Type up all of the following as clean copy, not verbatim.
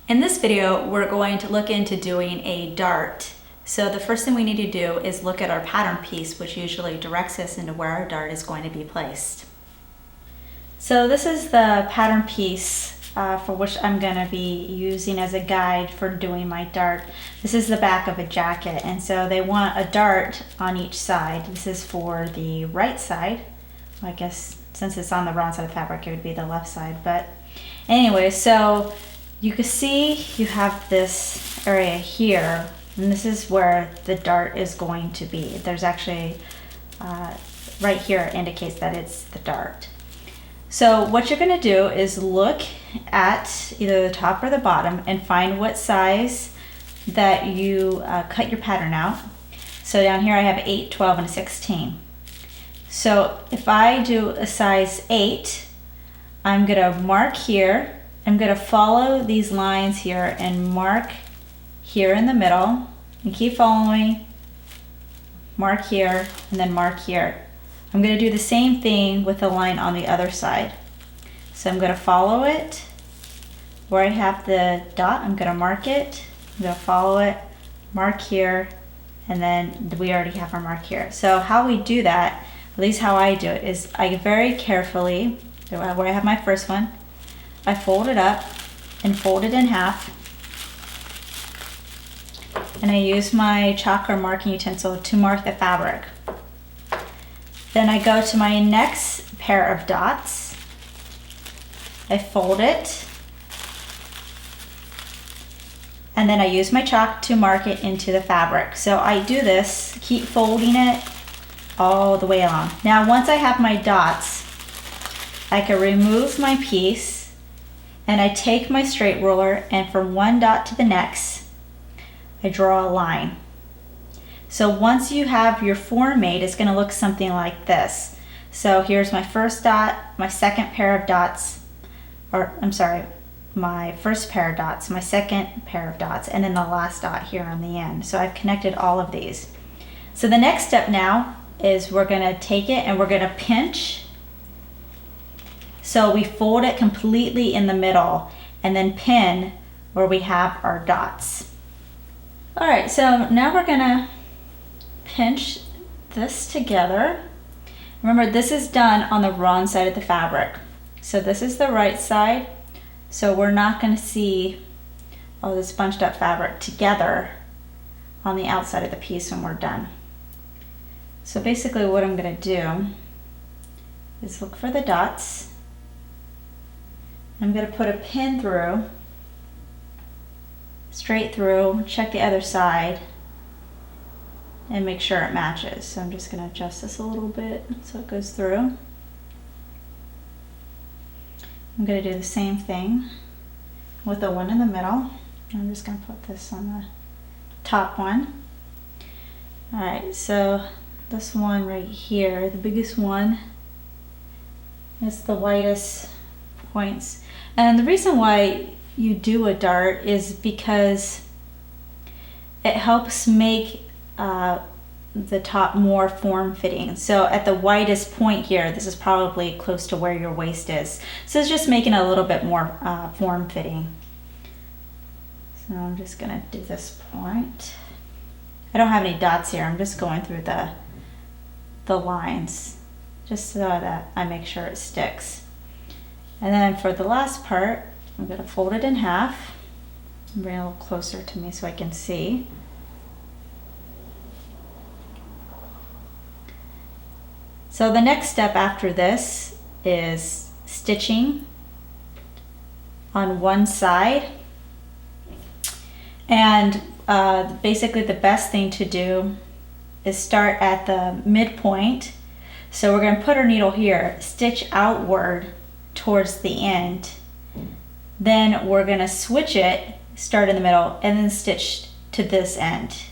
In this video, we're going to look into doing a dart. So the first thing we need to do is look at our pattern piece, which usually directs us into where our dart is going to be placed. So this is the pattern piece for which I'm going to be using as a guide for doing my dart. This is the back of a jacket, and so they want a dart on each side. This is for the right side. I guess since it's on the wrong side of the fabric, it would be the left side. But anyway, so you can see you have this area here, and this is where the dart is going to be. There's actually, right here indicates that it's the dart. So what you're gonna do is look at either the top or the bottom and find what size that you cut your pattern out. So down here I have 8, 12, and a 16. So if I do a size 8, I'm gonna mark here. I'm going to follow these lines here and mark here in the middle and keep following, mark here, and then mark here. I'm going to do the same thing with the line on the other side. So I'm going to follow it where I have the dot. I'm going to mark it, I'm going to follow it, mark here, and then we already have our mark here. So how we do that, at least how I do it, is I very carefully, where I have my first one, I fold it up and fold it in half, and I use my chalk or marking utensil to mark the fabric. Then I go to my next pair of dots, I fold it, and then I use my chalk to mark it into the fabric. So I do this, keep folding it all the way along. Now once I have my dots, I can remove my piece, and I take my straight ruler, and from one dot to the next, I draw a line. So once you have your form made, it's gonna look something like this. So here's my first dot, my second pair of dots, or I'm sorry, my first pair of dots, my second pair of dots, and then the last dot here on the end. So I've connected all of these. So the next step now is we're gonna take it and we're gonna pinch. So we fold it completely in the middle and then pin where we have our dots. All right, so now we're gonna pinch this together. Remember, this is done on the wrong side of the fabric. So this is the right side. So we're not gonna see all this bunched up fabric together on the outside of the piece when we're done. So basically what I'm gonna do is look for the dots. I'm going to put a pin through, straight through, check the other side, and make sure it matches. So I'm just going to adjust this a little bit so it goes through. I'm going to do the same thing with the one in the middle. I'm just going to put this on the top one. Alright, so this one right here, the biggest one, is the widest points. And the reason why you do a dart is because it helps make the top more form-fitting. So at the widest point here, this is probably close to where your waist is. So it's just making it a little bit more form-fitting. So I'm just gonna do this point. I don't have any dots here. I'm just going through the lines just so that I make sure it sticks. And then for the last part, I'm going to fold it in half. Bring it a little closer to me so I can see. So the next step after this is stitching on one side. And basically the best thing to do is start at the midpoint. So we're going to put our needle here, stitch outward towards the end. Then we're going to switch it, start in the middle, and then stitch to this end.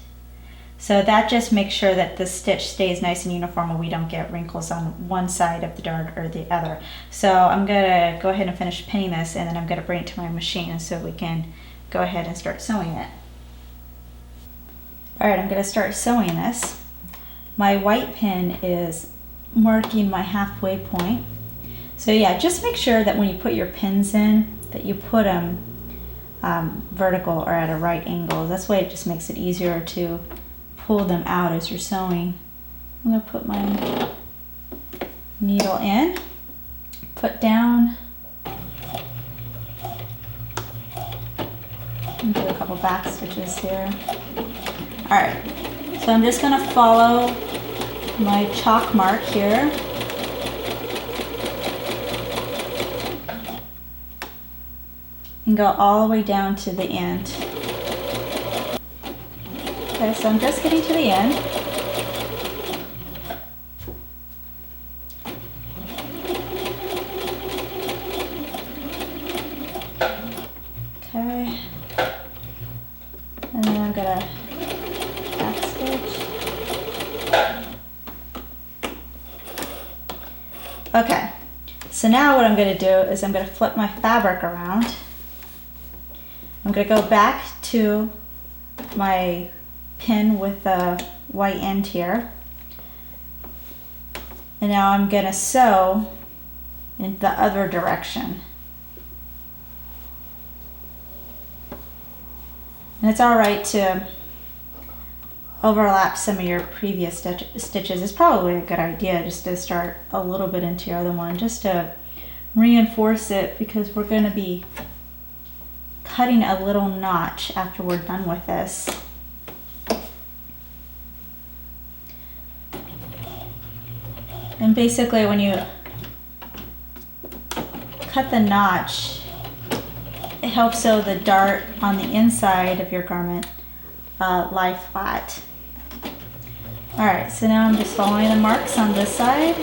So that just makes sure that the stitch stays nice and uniform and we don't get wrinkles on one side of the dart or the other. So I'm going to go ahead and finish pinning this, and then I'm going to bring it to my machine so we can go ahead and start sewing it. Alright, I'm going to start sewing this. My white pin is marking my halfway point. So yeah, just make sure that when you put your pins in, that you put them vertical or at a right angle. That's why it just makes it easier to pull them out as you're sewing. I'm going to put my needle in, put down, and do a couple back stitches here. Alright, so I'm just going to follow my chalk mark here. And go all the way down to the end. Okay, so I'm just getting to the end. Okay. And then I'm gonna back stitch. Okay, so now what I'm gonna do is I'm gonna flip my fabric around. I'm going to go back to my pin with the white end here. And now I'm going to sew in the other direction. And it's alright to overlap some of your previous stitches. It's probably a good idea just to start a little bit into your other one, just to reinforce it, because we're going to be cutting a little notch after we're done with this. And basically when you cut the notch, it helps so the dart on the inside of your garment lie flat. Alright, so now I'm just following the marks on this side.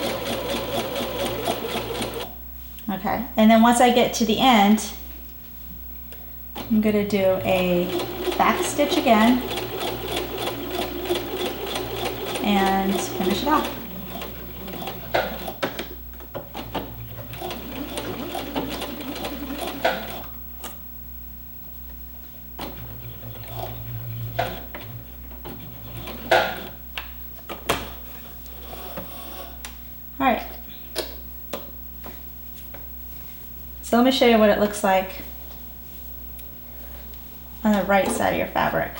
Okay, and then once I get to the end, I'm going to do a back stitch again and finish it off. All right. So let me show you what it looks like on the right side of your fabric.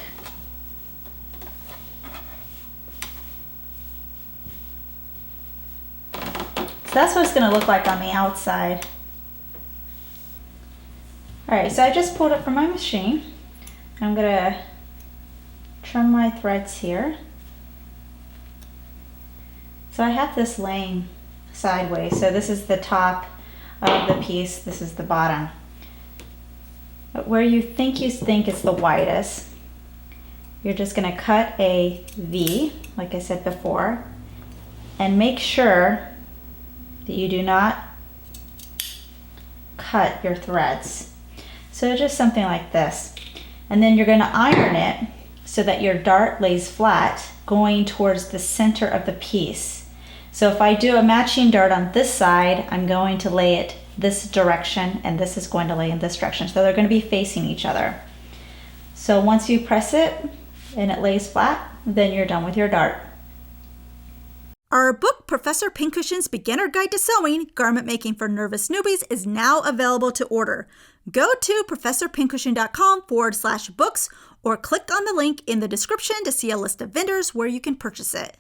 So that's what it's going to look like on the outside. Alright, so I just pulled it from my machine. I'm going to trim my threads here. So I have this laying sideways. So this is the top of the piece, this is the bottom. But where you think it's the widest, you're just going to cut a V, like I said before, and make sure that you do not cut your threads. So just something like this. And then you're going to iron it so that your dart lays flat going towards the center of the piece. So if I do a matching dart on this side, I'm going to lay it this direction, and this is going to lay in this direction. So they're going to be facing each other. So once you press it and it lays flat, then you're done with your dart. Our book, Professor Pincushin's Beginner Guide to Sewing, Garment Making for Nervous Newbies, is now available to order. Go to professorpincushion.com/books or click on the link in the description to see a list of vendors where you can purchase it.